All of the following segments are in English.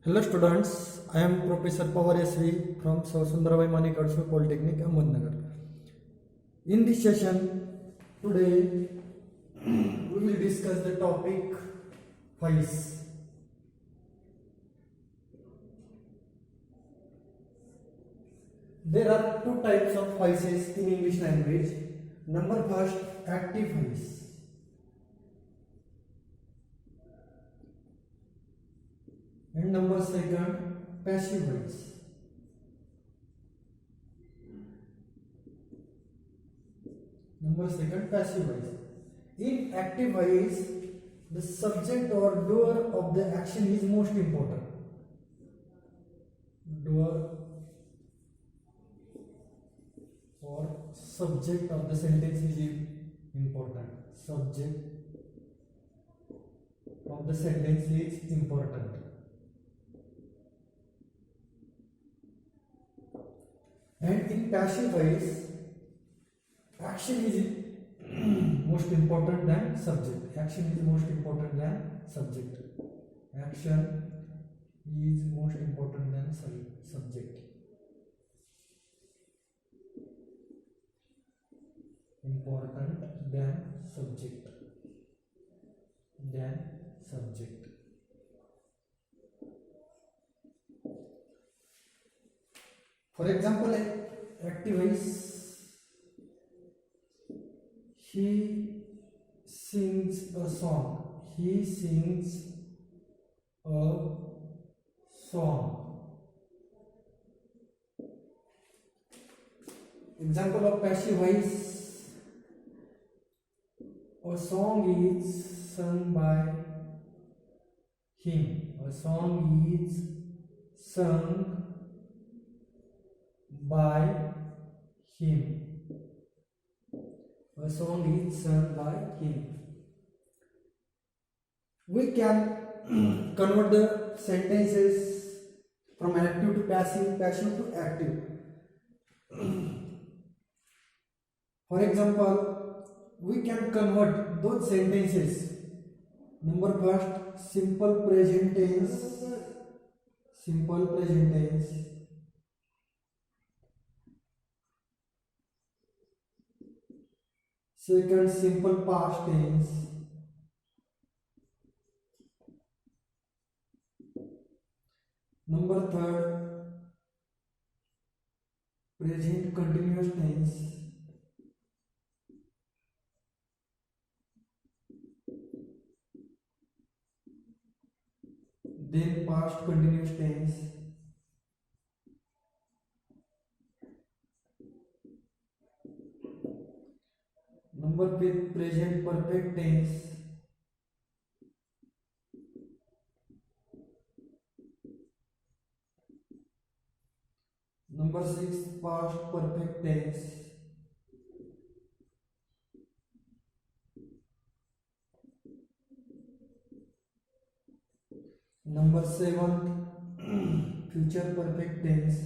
Hello students, I am Professor Pawar SV from Sundarbai Manik Polytechnic, Ahmednagar. In this session, today we will discuss the topic files. There are two types of files in English language. Number first, active files. And number second, passive voice. Number second, passive voice. In active voice, the subject or doer of the action is most important. Doer or subject of the sentence is important. Subject of the sentence is important. And in passive voice, action is most important than subject. Action is most important than subject. Action is most important than subject. Important than subject. Than subject. For example, active voice, he sings a song. He sings a song. Example of passive voice, a song is sung by him. A song is sung by him. A song is sung by him. We can convert the sentences from active to passive, passive to active. For example, we can convert those sentences. Number first, simple present tense. Simple present tense. Second, simple past tense. Number third, present continuous tense. Then past continuous tense. Number 5, present perfect tense. Number 6, past perfect tense. Number 7, future perfect tense.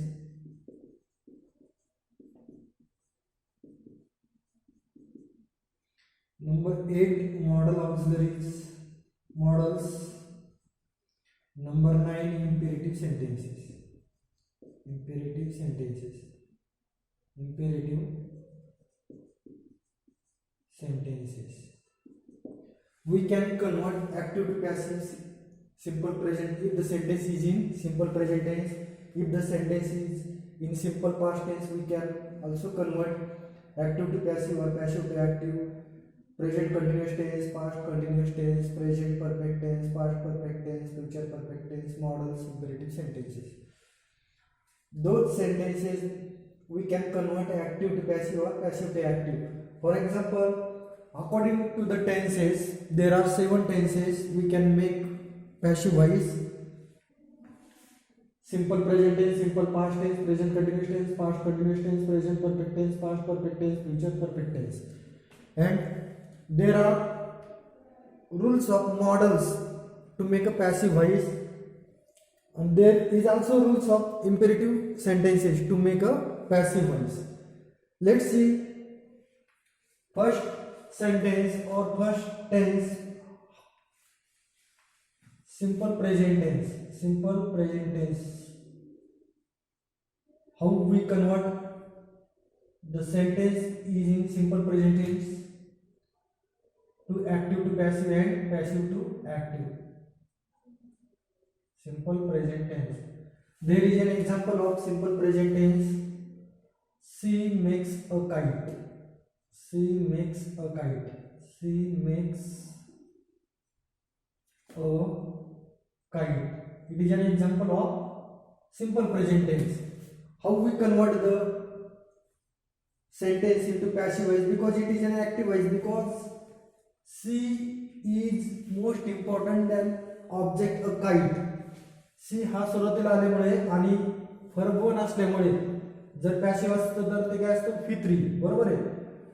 Number 8, modal auxiliaries, modals. Number 9, imperative sentences. Imperative sentences. Imperative sentences. We can convert active to passive simple present if the sentence is in simple present tense. If the sentence is in simple past tense, we can also convert active to passive or passive to active. Present continuous tense, past continuous tense, present perfect tense, past perfect tense, future perfect tense, modals, imperative sentences. Those sentences we can convert active to passive or passive to active. For example, according to the tenses, there are 7 tenses we can make passive voice. Simple present tense, simple past tense, present continuous tense, past continuous tense, present perfect tense, past perfect tense, future perfect tense. And there are rules of modals to make a passive voice, and there is also rules of imperative sentences to make a passive voice. Let's see first sentence or first tense simple present tense. Simple present tense. How we convert the sentence is in simple present tense to active to passive and passive to active. Simple present tense. There is an example of simple present tense. She makes a kite. She makes a kite. She makes a kite. It is an example of simple present tense. How we convert the sentence into passive voice? Because it is an active voice. Because she is most important than object a kite. सी हा सुरुवातीला आल्यामुळे आणि verb one असल्यामुळे जर passive असतं तर ते काय असतं V3 बरोबर आहे.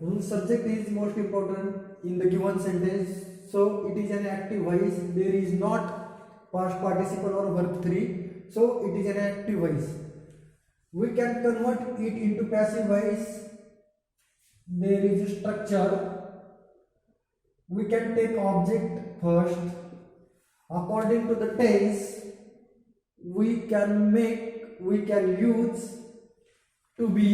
म्हणून subject is most important in the given sentence. So it is an active voice. There is not past participle और verb 3. So it is an active voice. We can convert it into passive voice. There is a structure. We can take object first. According to the tense we can use to be.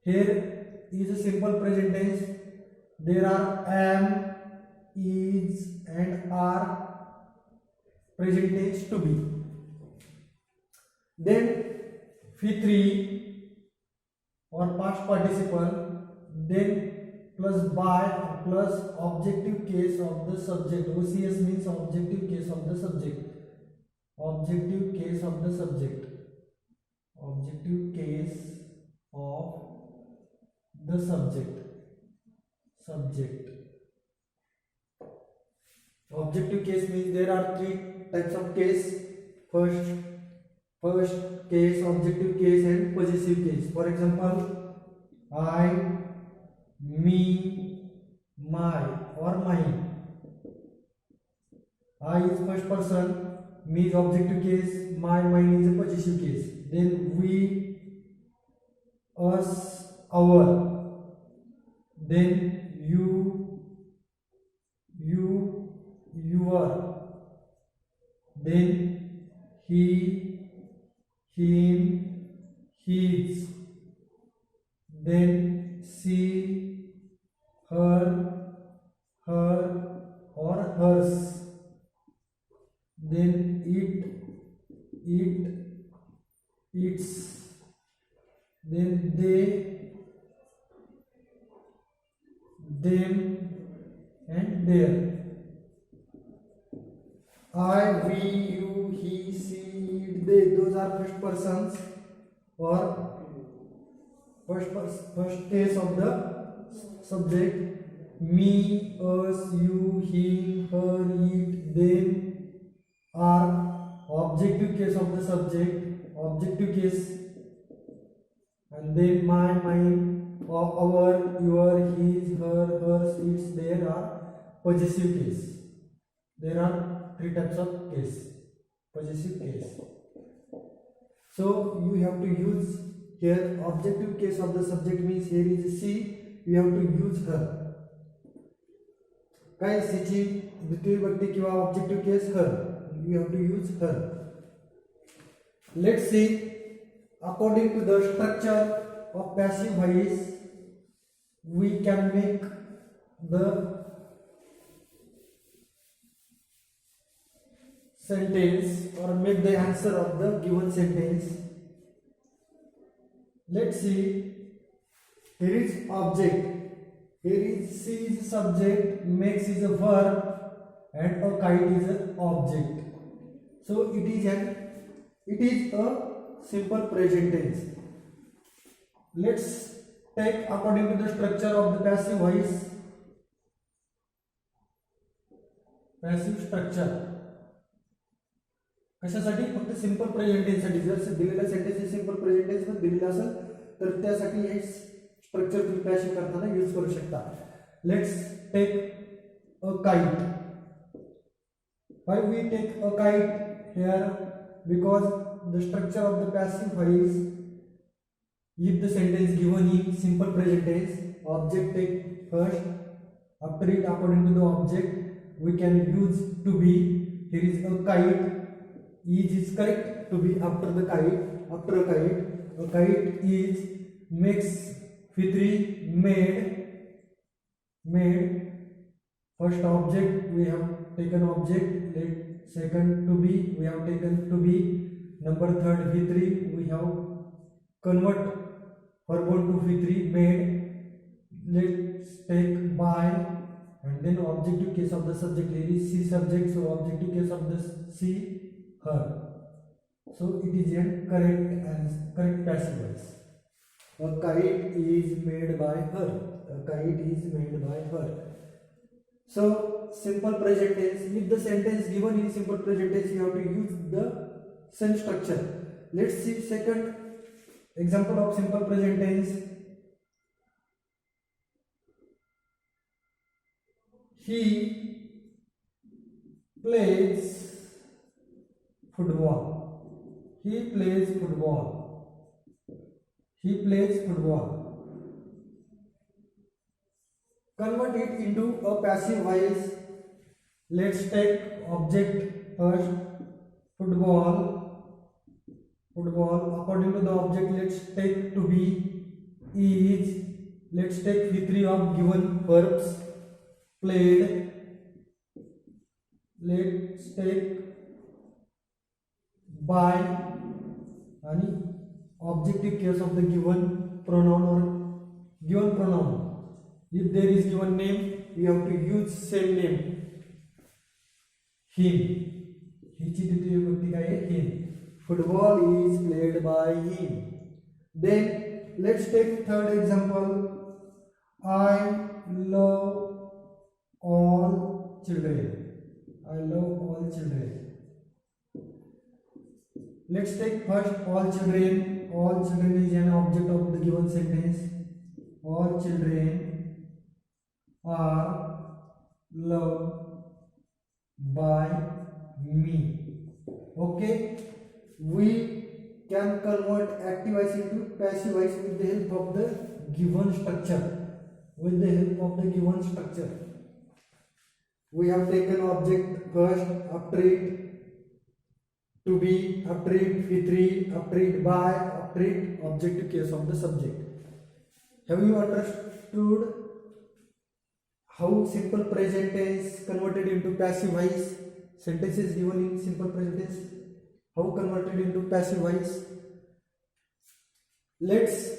Here is a simple present tense. There are am, is and are present tense to be. Then V3 or past participle, then plus by plus objective case of the subject. OCS means objective case of the subject. Objective case of the subject. Objective case of the subject. Subject. Objective case means there are three types of case. First case, objective case and possessive case. For example, I, me, my or mine. I is first person, me is objective case, mine is a possessive case. Then we, us, our. Then you, your. Then he, him, his. Then she, her or hers. Then it, its. Then they, them and their. I, we, you, he, she, it, they. Those are first persons or first case of the subject. Me, us, you, him, her, it, them are objective case of the subject. Objective case. And then my, mine, our, your, his, her, hers, its, their are possessive case. There are three types of case. Possessive case. So you have to use here objective case of the subject means here is she. You have to use her. काय सीची द्वितीय व्यक्ती किंवा objective case her. You have to use her. Let's see according to the structure of passive voice we can make the sentence or make the answer of the given sentence. Let's see. Here is object. Here is she is subject, makes is a verb, and a kite is an object. So it is a simple present tense. Let's take according to the structure of the passive voice. Passive structure. कशासाठी? फक्त simple present tense साठी. जर दिलेला sentence simple present tense मध्ये दिलेला असेल तर त्यासाठी हे स्ट्रक्चर तुम्ही पॅसिव्ह करताना यूज करू शकता. Let's take a kite. Why we take a kite here? Because the structure of the passive voice, if the sentence given in simple present tense, object take first, After it, according to the object, we can use to be. Here is a kite. Is correct. To be after the kite. After a kite is makes Fitri made. First object we have taken object. Second to be we have taken to be. Number third Fitri we have convert verb to Fitri made. Let's take by, and then objective case of the subject. Here is she subject, so objective case of the she her. So it is a correct passive voice. A kite is made by her. A kite is made by her. So simple present tense. If the sentence given in simple present tense, you have to use the same structure. Let's see second example of simple present tense. He plays football. He plays football. He plays football. Convert it into a passive voice. Let's take object first. Football. According to the object, let's take to be is. Let's take V3 of given verbs. Played. Let's take by and objective case of the given pronoun or given pronoun. If there is given name, we have to use same name. Him. हिची द्वितीय विभक्ति का है him. Football is played by him. Then let's take third example. I love all children. I love all children. Let's take first all children. All children is an object of the given sentence. All children are loved by me. Okay, we can convert active voice into passive voice with the help of the given structure. With the help of the given structure, we have taken object first, after it to be, after it V3, after it by, after it objective case of the subject. Have you understood how simple present tense converted into passive voice? Sentences given in simple present tense, how converted into passive voice? Let's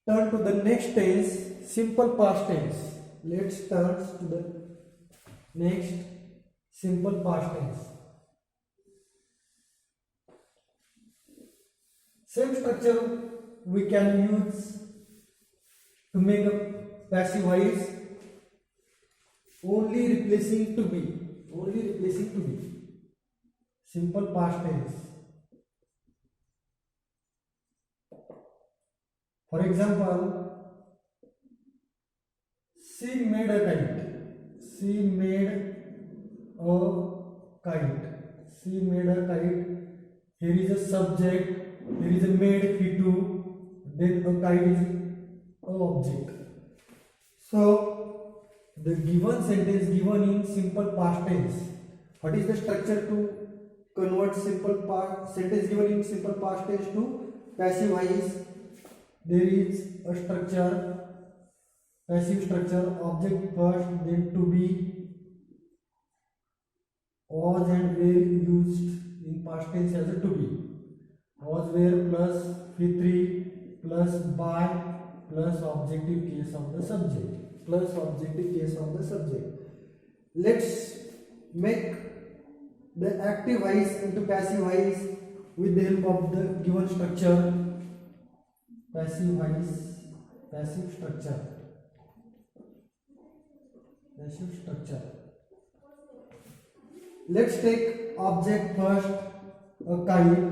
turn to the next tense, simple past tense. Let's turn to the next simple past tense. Same structure we can use to make a passive voice, only replacing to be. Simple past tense. For example, she made a kite. She made a kite. Here is a subject. Here is a made V2. Then a kite is an object. So the given sentence given in simple past tense. What is the structure to convert sentence given in simple past tense to passive voice? There is a structure, passive structure, object first, then to be, was and were used in past tense as a to be. Was, were plus V3 plus by plus objective case of the subject. Let's make the active voice into passive voice with the help of the given structure. Passive structure. Let's take object first, a kite.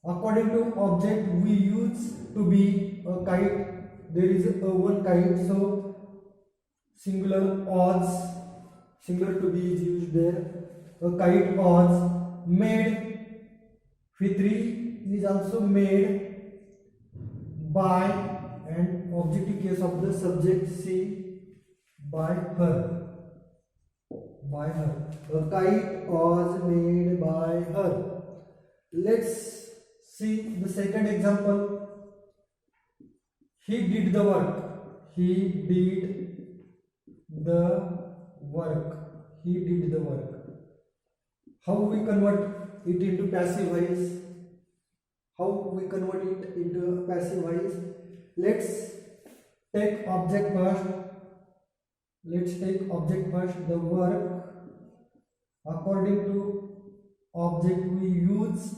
According to object, we use to be a kite. There is a one kite, so singular odds, singular to be is used there. A kite odds made. V3 is also made by, and objective case of the subject C by her. By her. A kite was made by her. Let's see the second example. He did the work. He did the work. He did the work. How we convert it into passive voice? How we convert it into passive voice? Let's take object first. Let's take object first. The work, according to object, we use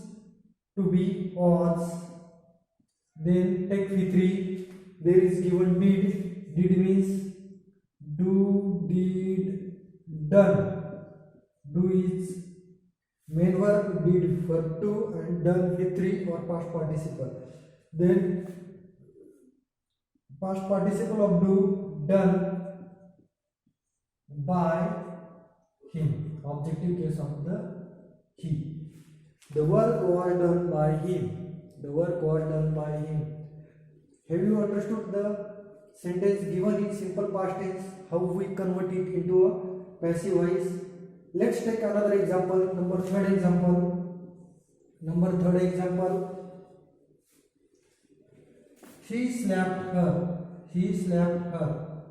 to be was. Then take V3. There is given did. Did means do, did, done. Do is main verb, did verb 2, and done V3 or past participle. Then past participle of do, done by him. Objective case of the he. The work was done by him. The work was done by him. Have you understood the sentence given in simple past tense? How we convert it into a passive voice? Let's take another example. Number third example. He slapped her. He slapped her.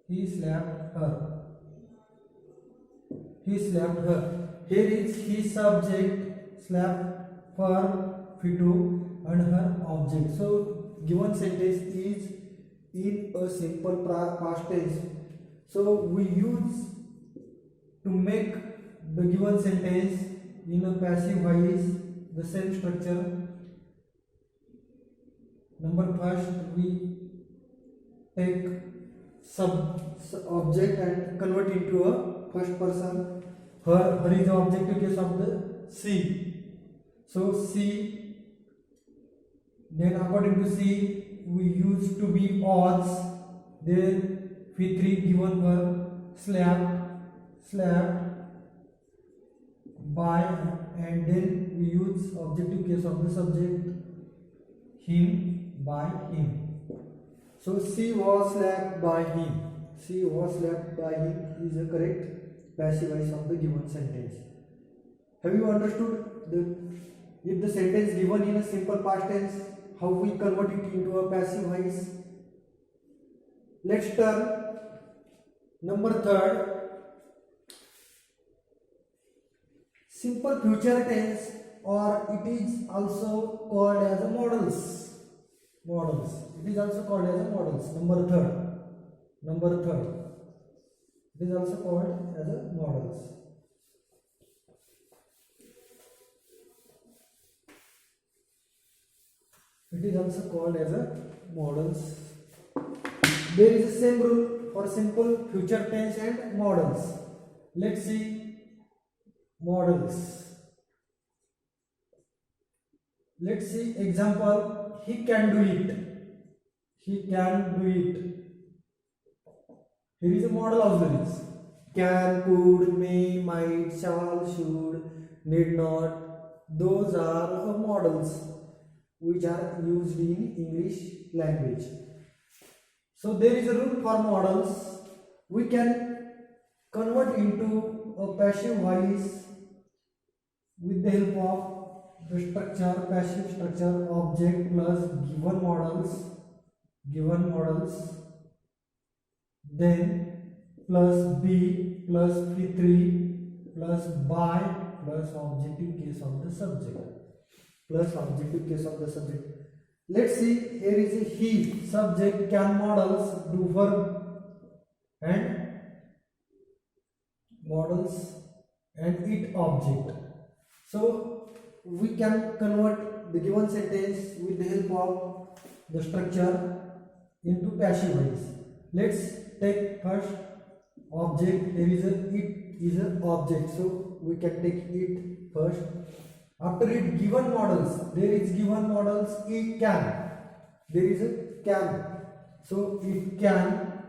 He slapped her. He slapped her. Here is his subject, slap, verb, V2, and her object. So given sentence is in a simple past tense. So we use to make the given sentence in a passive voice the same structure. Number first, we take object and convert into a first person. Her is the objective case of the C. So C, then according to C, we use to be was. Then V3 given verb, slapped by, and then we use objective case of the subject, him, by him. So C was slapped by him. C was slapped by him is a correct passive voice of the given sentence. Have you understood if the sentence given in a simple past tense, how we convert it into a passive voice? Let's turn number third. Simple future tense, or it is also called as a modals. It is also called as a modals. Number third. It is also called as a modals. It is also called as a modals. There is a same rule for simple future tense and modals. Let's see modals. Let's see example. He can do it. He can do it. Here is a modal auxiliaries. Can, could, may, might, shall, should, need not. Those are modals which are used in English language. So there is a rule for modals. We can convert into a passive voice with the help of the structure, passive structure, object plus given modals, then plus be plus P3 plus by plus objective case of the subject. Let's see, here is a he, subject, can, modals, do, verb, and modals, and it, object. So we can convert the given sentence with the help of the structure into passive voice. Let's take first object. There is a it is an object, so we can take it first. After it, given modals. There is given modals. It can. There is a can. So it can.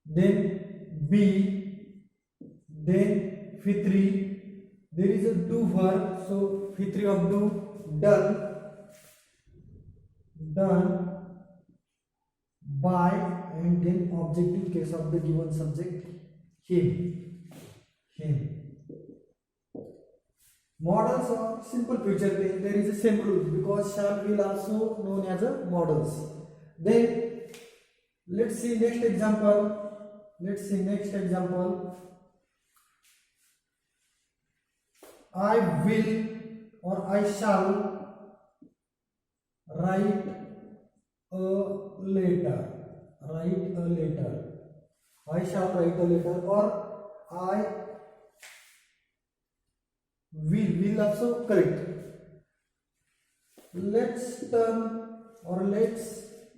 Then be. Then V3. There is a do verb. So V3 of do. Done. by, and then objective case of the given subject him. Models of simple future tense, there is a same rule because shall will also known as a models. Then let's see next example. I will or I shall write a letter. I shall write a letter, or I will also correct. Let's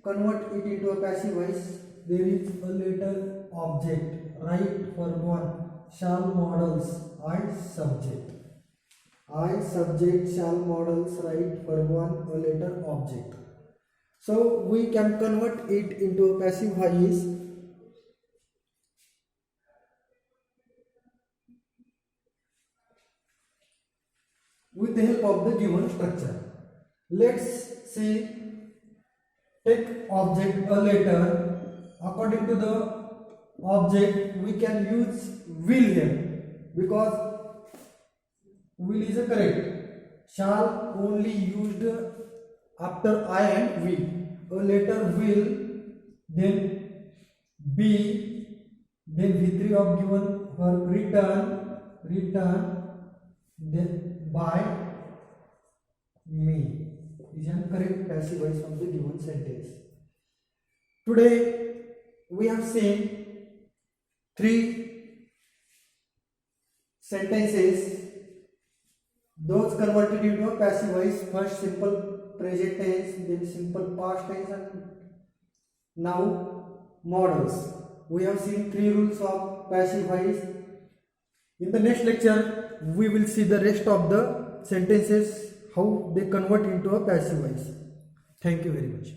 convert it into a passive voice. There is a letter object, right? For one, shall models, I subject. Shall models, right? For one, a letter object. So we can convert it into a passive voice. With the help of the given structure. Let's see, take object a letter. According to the object, we can use will here because will is a correct. Shall only used after I and we. A letter will, then be, then V3 of given verb return, then by me is an correct passive voice of the given sentence. Today we have seen 3 sentences, those converted into a passive voice. First simple present tense, then simple past tense, and now models. We have seen 3 rules of passive voice. In the next lecture we will see the rest of the sentences, how they convert into a passive voice. Thank you very much.